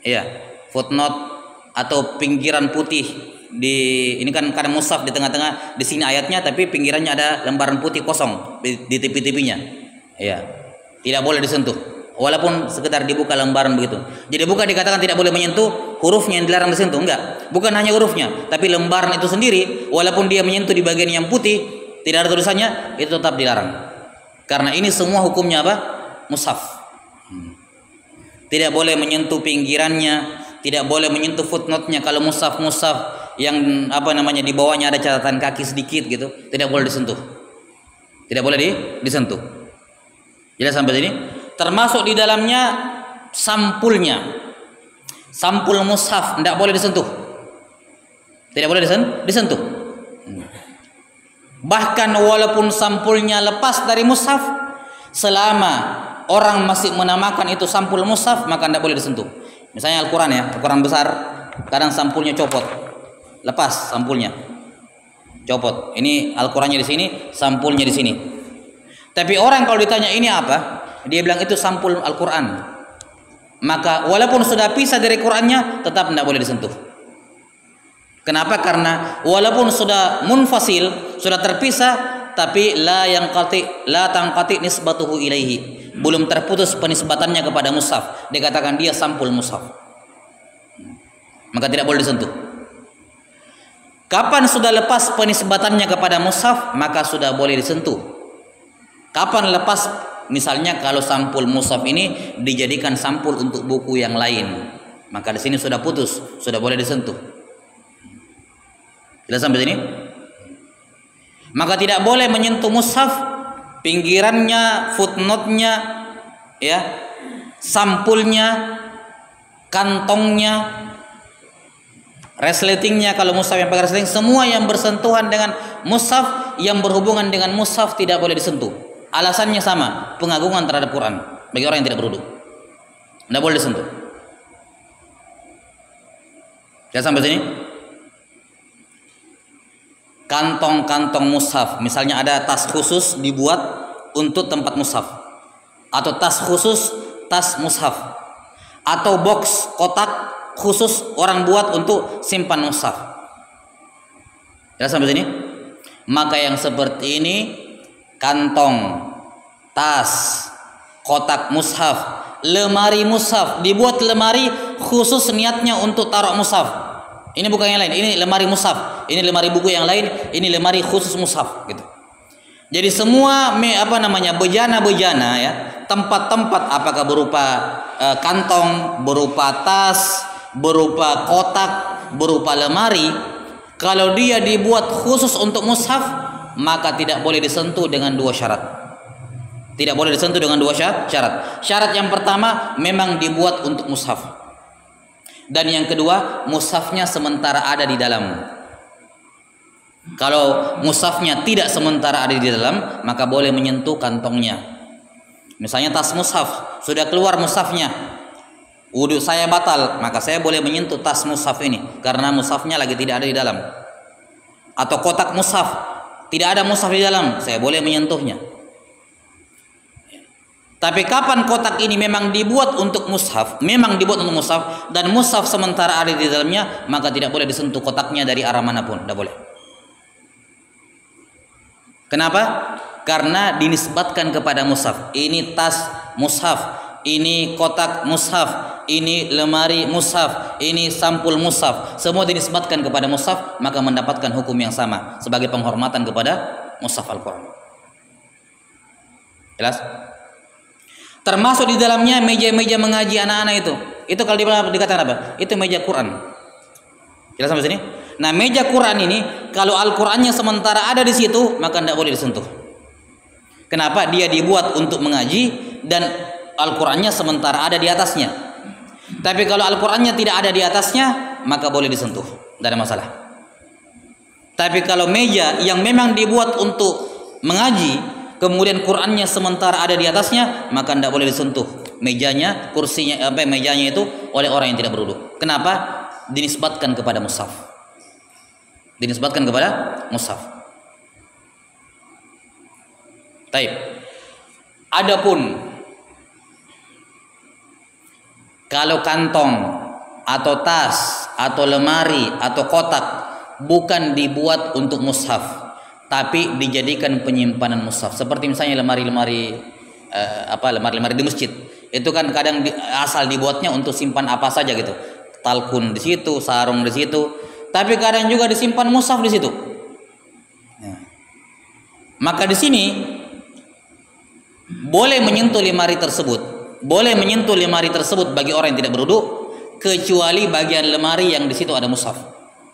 ya, footnote atau pinggiran putih ini kan karena mushaf di tengah-tengah, di sini ayatnya, tapi pinggirannya ada lembaran putih kosong di tepi-tepinya, ya, tidak boleh disentuh, walaupun sekedar dibuka lembaran begitu. Jadi bukan dikatakan tidak boleh menyentuh hurufnya yang dilarang disentuh, enggak, bukan hanya hurufnya, tapi lembaran itu sendiri, walaupun dia menyentuh di bagian yang putih, tidak ada tulisannya, itu tetap dilarang. Karena ini semua hukumnya apa? Mushaf. Tidak boleh menyentuh pinggirannya, tidak boleh menyentuh footnote-nya. Kalau mushaf yang apa namanya di bawahnya ada catatan kaki sedikit gitu, tidak boleh disentuh. Tidak boleh disentuh. Jelas sampai sini? Termasuk di dalamnya sampulnya. Sampul mushaf tidak boleh disentuh. Tidak boleh disentuh. Bahkan walaupun sampulnya lepas dari mushaf, selama orang masih menamakan itu sampul mushaf, maka tidak boleh disentuh. Misalnya Al-Quran, ya, Al-Quran besar, kadang sampulnya copot, lepas sampulnya, copot. Ini Al-Qurannya di sini, sampulnya di sini. Tapi orang kalau ditanya ini apa, dia bilang itu sampul Al-Quran. Maka walaupun sudah pisah dari Qurannya, tetap tidak boleh disentuh. Kenapa? Karena walaupun sudah munfasil, sudah terpisah, tapi la tanqati nisbatuhu ilaihi. Belum terputus penisbatannya kepada mushaf. Dikatakan dia sampul mushaf. Maka tidak boleh disentuh. Kapan sudah lepas penisbatannya kepada mushaf, maka sudah boleh disentuh. Kapan lepas? Misalnya kalau sampul mushaf ini dijadikan sampul untuk buku yang lain, maka di sini sudah putus, sudah boleh disentuh. Jelas sampai sini? Maka tidak boleh menyentuh mushaf, pinggirannya, footnote-nya, ya, sampulnya, kantongnya, resletingnya. Kalau mushaf yang pakai resleting, semua yang bersentuhan dengan mushaf, yang berhubungan dengan mushaf tidak boleh disentuh. Alasannya sama, pengagungan terhadap Quran bagi orang yang tidak berwudu. Tidak boleh disentuh. Jelas sampai sini? Kantong-kantong mushaf, misalnya ada tas khusus dibuat untuk tempat mushaf, atau tas khusus tas mushaf, atau box kotak khusus orang buat untuk simpan mushaf. Jelas sampai sini? Maka yang seperti ini, kantong, tas, kotak mushaf, lemari mushaf, dibuat lemari khusus niatnya untuk taruh mushaf. Ini bukan yang lain, ini lemari mushaf, ini lemari buku yang lain, ini lemari khusus mushaf gitu. Jadi semua bejana-bejana, ya, tempat-tempat, apakah berupa kantong, berupa tas, berupa kotak, berupa lemari, kalau dia dibuat khusus untuk mushaf, maka tidak boleh disentuh dengan dua syarat. Tidak boleh disentuh dengan dua syarat. Syarat yang pertama, memang dibuat untuk mushaf. Dan yang kedua, mushafnya sementara ada di dalam. Kalau mushafnya tidak sementara ada di dalam, maka boleh menyentuh kantongnya. Misalnya tas mushaf, sudah keluar mushafnya, wudu saya batal, maka saya boleh menyentuh tas mushaf ini karena mushafnya lagi tidak ada di dalam. Atau kotak mushaf, tidak ada mushaf di dalam, saya boleh menyentuhnya. Tapi kapan kotak ini memang dibuat untuk mushaf, dan mushaf sementara ada di dalamnya, maka tidak boleh disentuh kotaknya dari arah manapun, tidak boleh. Kenapa? Karena dinisbatkan kepada mushaf. Ini tas mushaf, ini kotak mushaf, ini lemari mushaf, ini sampul mushaf, semua dinisbatkan kepada mushaf, maka mendapatkan hukum yang sama sebagai penghormatan kepada mushaf Al-Quran. Jelas? Termasuk di dalamnya meja-meja mengaji anak-anak itu. Itu kalau dikatakan apa? Itu meja Quran. Jelas sampai sini? Nah, meja Quran ini kalau Al-Qur'annya sementara ada di situ, maka tidak boleh disentuh. Kenapa? Dia dibuat untuk mengaji dan Al-Qur'annya sementara ada di atasnya. Tapi kalau Al-Qur'annya tidak ada di atasnya, maka boleh disentuh. Tidak ada masalah. Tapi kalau meja yang memang dibuat untuk mengaji, kemudian Qur'annya sementara ada di atasnya, maka tidak boleh disentuh mejanya, kursinya, mejanya itu oleh orang yang tidak berwudu. Kenapa? Dinisbatkan kepada mushaf. Dinisbatkan kepada mushaf. Taib. Adapun kalau kantong atau tas atau lemari atau kotak bukan dibuat untuk mushaf, tapi dijadikan penyimpanan mushaf. Seperti misalnya lemari-lemari lemari-lemari di masjid. Itu kan kadang asal dibuatnya untuk simpan apa saja gitu. Talkun di situ, sarung di situ. Tapi kadang juga disimpan mushaf di situ. Nah. Maka di sini boleh menyentuh lemari tersebut. Boleh menyentuh lemari tersebut bagi orang yang tidak berwudu, kecuali bagian lemari yang di situ ada mushaf.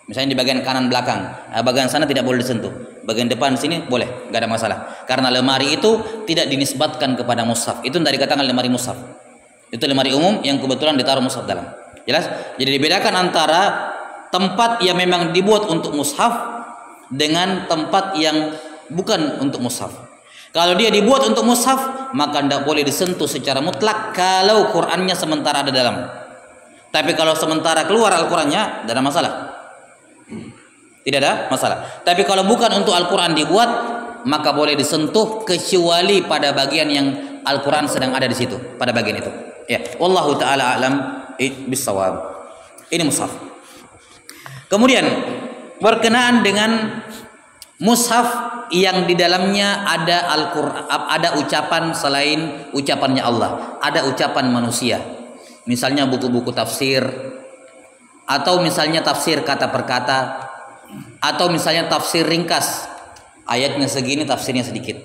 Misalnya di bagian kanan belakang, bagian sana tidak boleh disentuh. Bagian depan sini boleh, nggak ada masalah. Karena lemari itu tidak dinisbatkan kepada mushaf. Itu tidak dikatakan lemari mushaf. Itu lemari umum yang kebetulan ditaruh mushaf dalam. Jelas? Jadi dibedakan antara tempat yang memang dibuat untuk mushaf dengan tempat yang bukan untuk mushaf. Kalau dia dibuat untuk mushaf, maka tidak boleh disentuh secara mutlak kalau Qur'annya sementara ada dalam. Tapi kalau sementara keluar Al-Qur'annya, tidak ada masalah. Tidak ada masalah. Tapi kalau bukan untuk Al-Quran dibuat, maka boleh disentuh kecuali pada bagian yang Al-Quran sedang ada di situ, pada bagian itu. Ya, wallahu taala alam bisawab. Ini mushaf. Kemudian berkenaan dengan mushaf yang di dalamnya ada Al-Quran, ada ucapan selain ucapannya Allah, ada ucapan manusia. Misalnya buku-buku tafsir, atau misalnya tafsir kata per kata, atau misalnya tafsir ringkas, ayatnya segini tafsirnya sedikit.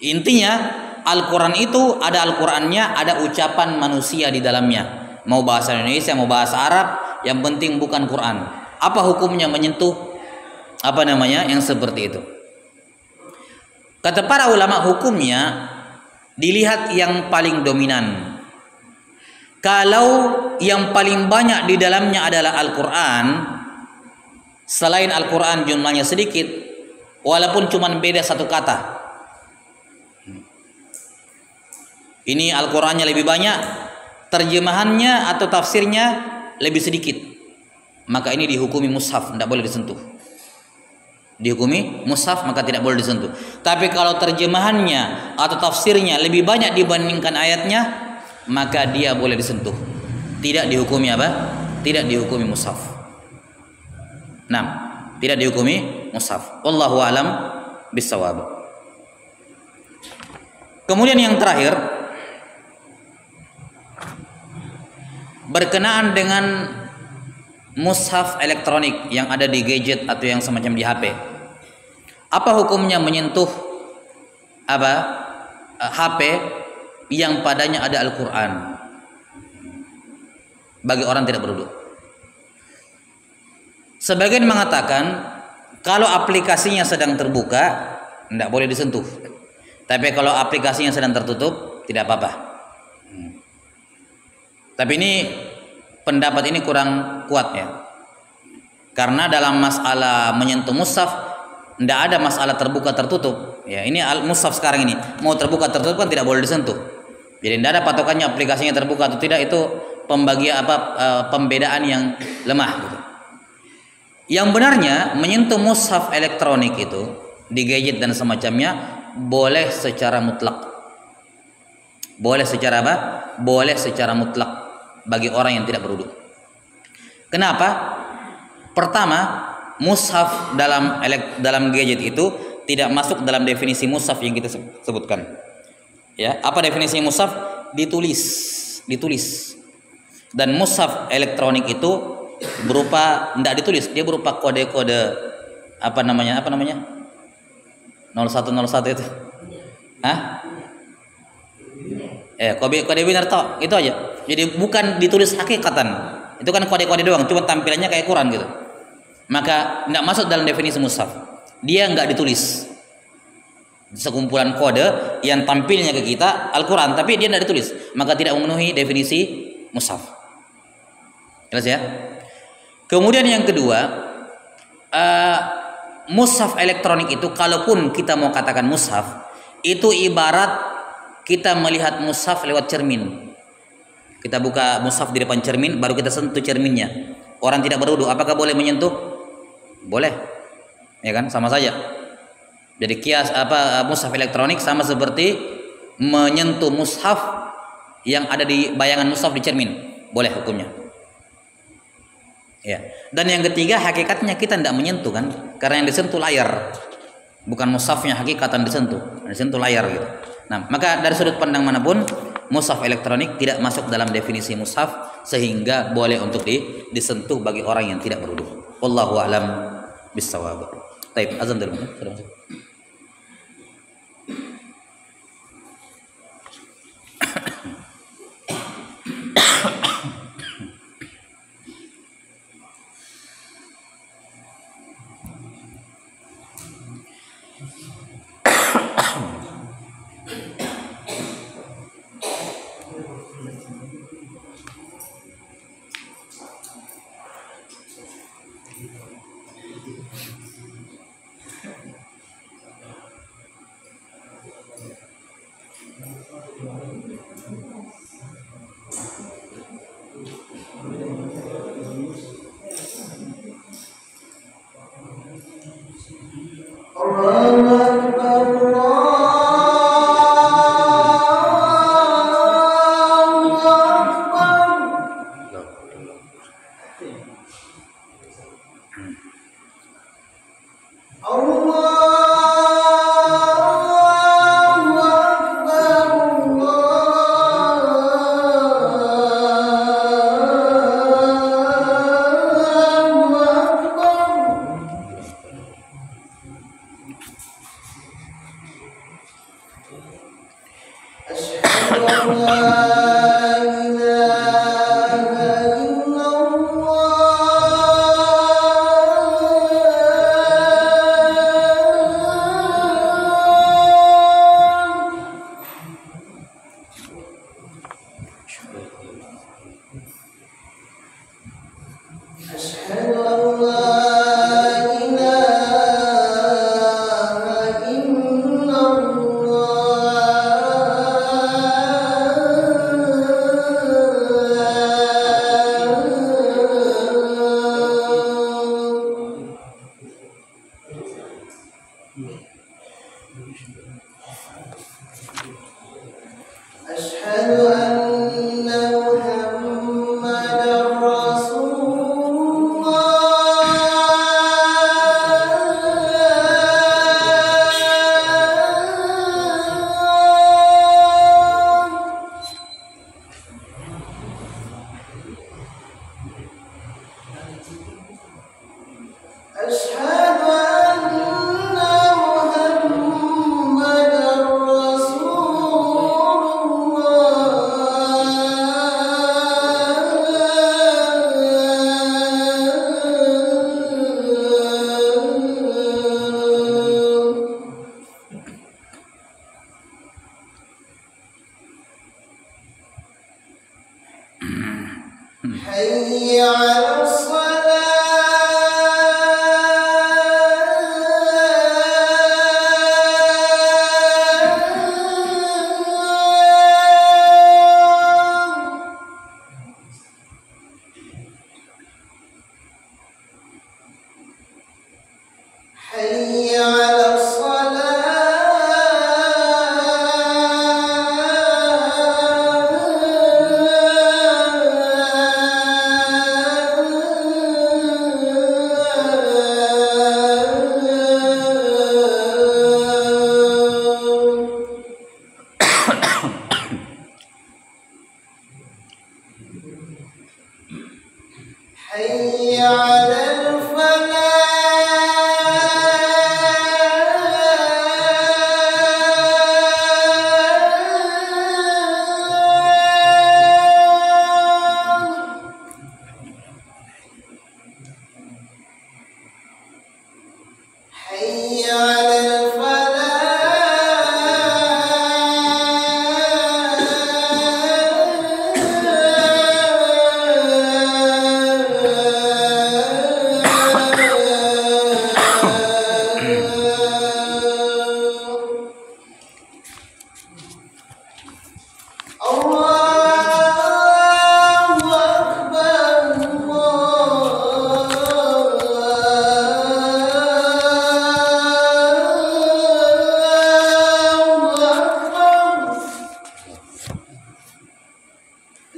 Intinya Al-Quran itu ada Al-Qurannya, ada ucapan manusia di dalamnya, mau bahasa Indonesia mau bahasa Arab, yang penting bukan Quran. Apa hukumnya menyentuh yang seperti itu? Kata para ulama, hukumnya dilihat yang paling dominan. Kalau yang paling banyak di dalamnya adalah Al-Quran, selain Al-Quran jumlahnya sedikit, walaupun cuma beda satu kata, ini Al-Qurannya lebih banyak, terjemahannya atau tafsirnya lebih sedikit, maka ini dihukumi mushaf, tidak boleh disentuh. Dihukumi mushaf, maka tidak boleh disentuh. Tapi kalau terjemahannya atau tafsirnya lebih banyak dibandingkan ayatnya, maka dia boleh disentuh. Tidak dihukumi apa? Tidak dihukumi mushaf. Nah, tidak dihukumi mushaf. Wallahu alam bisawab. Kemudian yang terakhir, berkenaan dengan mushaf elektronik yang ada di gadget atau yang semacam di HP. Apa hukumnya menyentuh HP yang padanya ada Al-Quran bagi orang tidak berwudu? Sebagian mengatakan kalau aplikasinya sedang terbuka tidak boleh disentuh, tapi kalau aplikasinya sedang tertutup tidak apa-apa. Tapi ini pendapat ini kurang kuat ya, karena dalam masalah menyentuh mushaf tidak ada masalah terbuka tertutup ya. Ini mushaf sekarang ini mau terbuka tertutup kan tidak boleh disentuh. Jadi tidak ada patokannya aplikasinya terbuka atau tidak, itu pembedaan yang lemah gitu. Yang benarnya menyentuh mushaf elektronik itu di gadget dan semacamnya boleh secara mutlak. Boleh secara apa? Boleh secara mutlak bagi orang yang tidak berwudu. Kenapa? Pertama, mushaf dalam gadget itu tidak masuk dalam definisi mushaf yang kita sebutkan. Ya, apa definisi mushaf? Ditulis. Dan mushaf elektronik itu berupa tidak ditulis, dia berupa kode-kode apa namanya? 0101 itu. Hah? Kode binar toh, itu aja. Jadi bukan ditulis hakikatan. Itu kan kode-kode doang, cuma tampilannya kayak Quran gitu. Maka tidak masuk dalam definisi mushaf. Dia nggak ditulis. Sekumpulan kode yang tampilnya ke kita Al-Quran, tapi dia tidak ditulis, maka tidak memenuhi definisi mushaf. Jelas ya? Kemudian yang kedua, mushaf elektronik itu, kalaupun kita mau katakan mushaf, itu ibarat kita melihat mushaf lewat cermin. Kita buka mushaf di depan cermin, baru kita sentuh cerminnya. Orang tidak berwudu, apakah boleh menyentuh? Boleh, ya kan? Sama saja. Jadi mushaf elektronik sama seperti menyentuh mushaf yang ada di bayangan mushaf di cermin, boleh hukumnya. Ya. Dan yang ketiga, hakikatnya kita tidak menyentuh kan, karena yang disentuh layar, bukan mushafnya hakikatan disentuh layar gitu. Nah, maka dari sudut pandang manapun, mushaf elektronik tidak masuk dalam definisi mushaf, sehingga boleh untuk disentuh bagi orang yang tidak berwudu. Wallahu a'lam bissawab. Baik, azan dulu.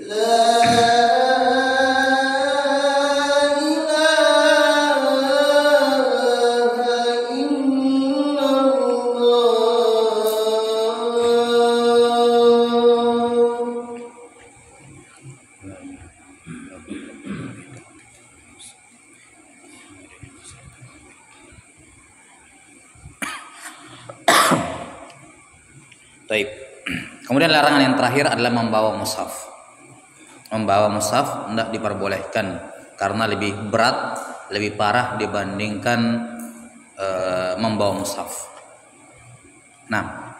Baik. Kemudian larangan yang terakhir adalah membawa mushaf. Membawa mushaf tidak diperbolehkan karena lebih berat, lebih parah dibandingkan membawa mushaf. Nah,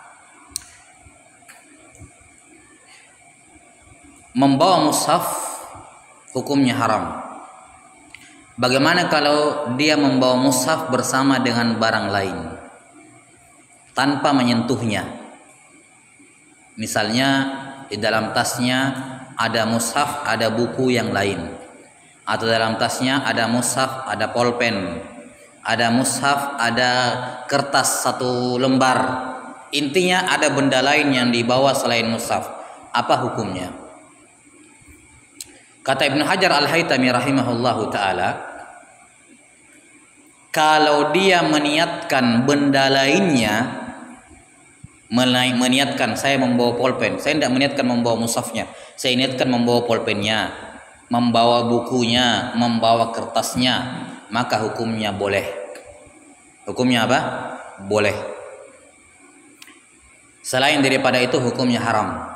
membawa mushaf hukumnya haram. Bagaimana kalau dia membawa mushaf bersama dengan barang lain tanpa menyentuhnya? Misalnya di dalam tasnya ada mushaf, ada buku yang lain, atau dalam tasnya ada mushaf, ada pulpen, ada mushaf, ada kertas satu lembar. Intinya ada benda lain yang dibawa selain mushaf. Apa hukumnya? Kata Ibnu Hajar Al-Haytami rahimahullahu taala, kalau dia meniatkan benda lainnya, meniatkan saya membawa pulpen, saya tidak meniatkan membawa mushafnya, saya niatkan membawa pulpennya, membawa bukunya, membawa kertasnya, maka hukumnya boleh. Hukumnya apa? Boleh. Selain daripada itu hukumnya haram.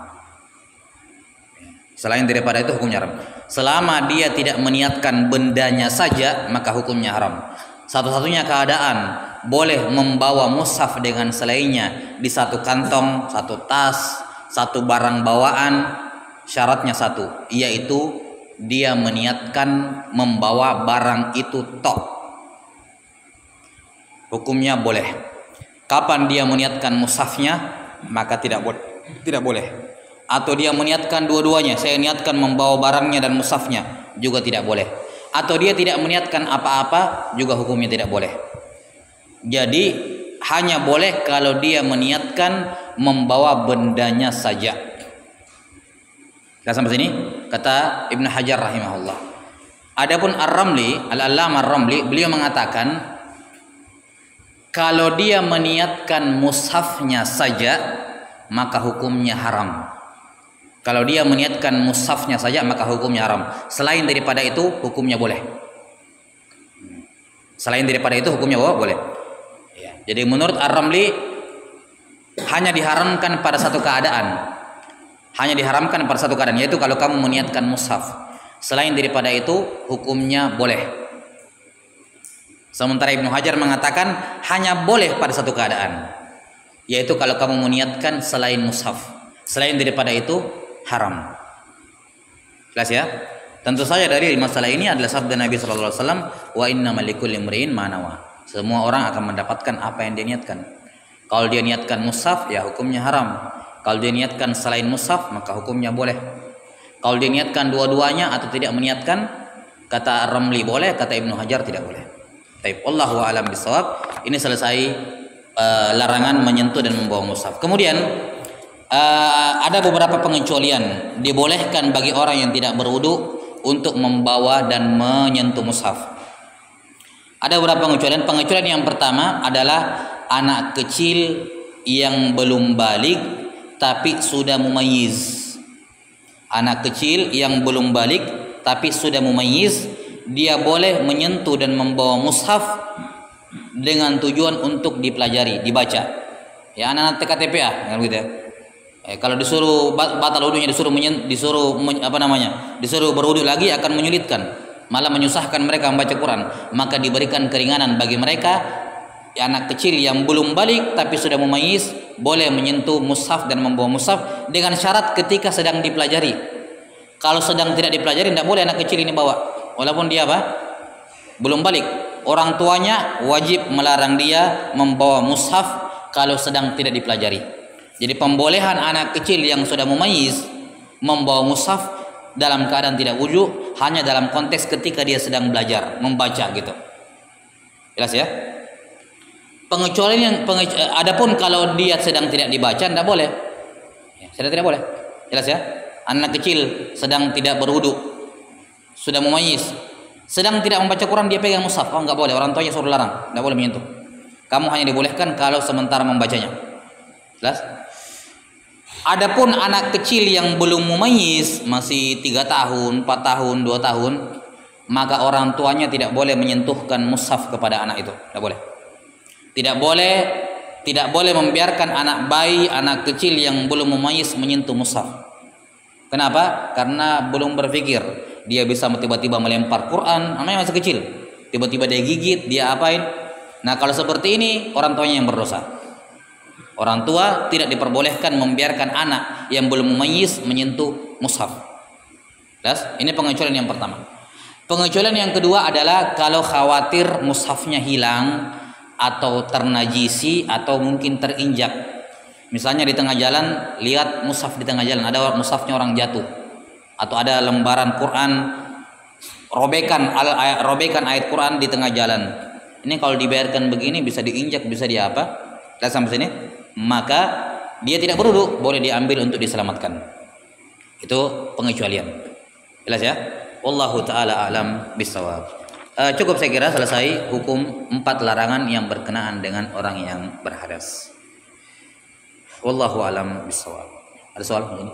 Selain daripada itu hukumnya haram. Selama dia tidak meniatkan bendanya saja, maka hukumnya haram. Satu-satunya keadaan boleh membawa mushaf dengan selainnya di satu kantong, satu tas, satu barang bawaan, syaratnya satu, yaitu dia meniatkan membawa barang itu tok. Hukumnya boleh. Kapan dia meniatkan mushafnya, maka tidak boleh. Atau dia meniatkan dua-duanya, saya niatkan membawa barangnya dan mushafnya, juga tidak boleh. Atau dia tidak meniatkan apa-apa, juga hukumnya tidak boleh. Jadi hanya boleh kalau dia meniatkan membawa bendanya saja. Kita sampai sini kata Ibnu Hajar rahimahullah. Adapun Ar-Ramli, Al-Allamah Ar-Ramli, beliau mengatakan kalau dia meniatkan mushafnya saja maka hukumnya haram. Kalau dia meniatkan mushafnya saja maka hukumnya haram. Selain daripada itu hukumnya boleh. Selain daripada itu hukumnya boleh. Jadi menurut Ar-Ramli hanya diharamkan pada satu keadaan. Hanya diharamkan pada satu keadaan, yaitu kalau kamu meniatkan mushaf. Selain daripada itu hukumnya boleh. Sementara Ibnu Hajar mengatakan hanya boleh pada satu keadaan, yaitu kalau kamu meniatkan selain mushaf. Selain daripada itu haram. Jelas ya? Tentu saja dari masalah ini adalah sabda Nabi sallallahu alaihi wasallam, wa innamal likulli imri'in ma nawa. Semua orang akan mendapatkan apa yang dia niatkan. Kalau dia niatkan mushaf, ya hukumnya haram. Kalau dia niatkan selain mushaf, maka hukumnya boleh. Kalau dia niatkan dua-duanya atau tidak meniatkan, kata Ar-Ramli boleh, kata Ibnu Hajar tidak boleh. Baik, wallahu a'lam bishawab. Ini selesai larangan menyentuh dan membawa mushaf. Kemudian ada beberapa pengecualian. Dibolehkan bagi orang yang tidak berwudu untuk membawa dan menyentuh mushaf. Ada beberapa pengecualian. Pengecualian yang pertama adalah anak kecil yang belum balik tapi sudah mumayyiz. Anak kecil yang belum balik tapi sudah mumayyiz, dia boleh menyentuh dan membawa mushaf dengan tujuan untuk dipelajari, dibaca. Ya, anak-anak TKTPA kan gitu ya. Kalau disuruh batal wudunya, disuruh berwudu lagi akan menyulitkan, malah menyusahkan mereka membaca Quran. Maka diberikan keringanan bagi mereka, ya, anak kecil yang belum balik tapi sudah mumayyiz boleh menyentuh mushaf dan membawa mushaf dengan syarat ketika sedang dipelajari. Kalau sedang tidak dipelajari tidak boleh anak kecil ini bawa, walaupun dia belum balik. Orang tuanya wajib melarang dia membawa mushaf kalau sedang tidak dipelajari. Jadi pembolehan anak kecil yang sudah mumayyiz membawa mushaf dalam keadaan tidak wudu hanya dalam konteks ketika dia sedang belajar membaca gitu. Jelas ya? Pengecualian adapun kalau dia sedang tidak dibaca tidak boleh. Ya, sedang tidak boleh. Jelas ya? Anak kecil sedang tidak berwudu, sudah mumayyiz, sedang tidak membaca Quran, dia pegang mushaf, oh enggak boleh, orang tuanya suruh larang, enggak boleh menyentuh. Kamu hanya dibolehkan kalau sementara membacanya. Jelas? Adapun anak kecil yang belum mumayyiz, masih 3 tahun, 4 tahun, 2 tahun, maka orang tuanya tidak boleh menyentuhkan mushaf kepada anak itu. Tidak boleh. Tidak boleh membiarkan anak bayi, anak kecil yang belum mumayyiz menyentuh mushaf. Kenapa? Karena belum berpikir. Dia bisa tiba-tiba melempar Quran, namanya masih kecil. Tiba-tiba dia gigit, dia apain? Nah, kalau seperti ini orang tuanya yang berdosa. Orang tua tidak diperbolehkan membiarkan anak yang belum mumayyiz menyentuh mushaf. Jelas? Ini pengecualian yang pertama. Pengecualian yang kedua adalah kalau khawatir mushafnya hilang atau ternajisi atau mungkin terinjak. Misalnya di tengah jalan, lihat mushaf di tengah jalan, ada mushafnya orang jatuh, atau ada lembaran Quran, robekan ayat Quran di tengah jalan. Ini kalau dibiarkan begini bisa diinjak, bisa diapa? Lihat sampai sini. Maka dia tidak berwudu, boleh diambil untuk diselamatkan. Itu pengecualian. Jelas ya? Wallahu taala alam bisawab. Cukup saya kira selesai hukum 4 larangan yang berkenaan dengan orang yang berhadas. Wallahu alam bisawab. Ada soal begini?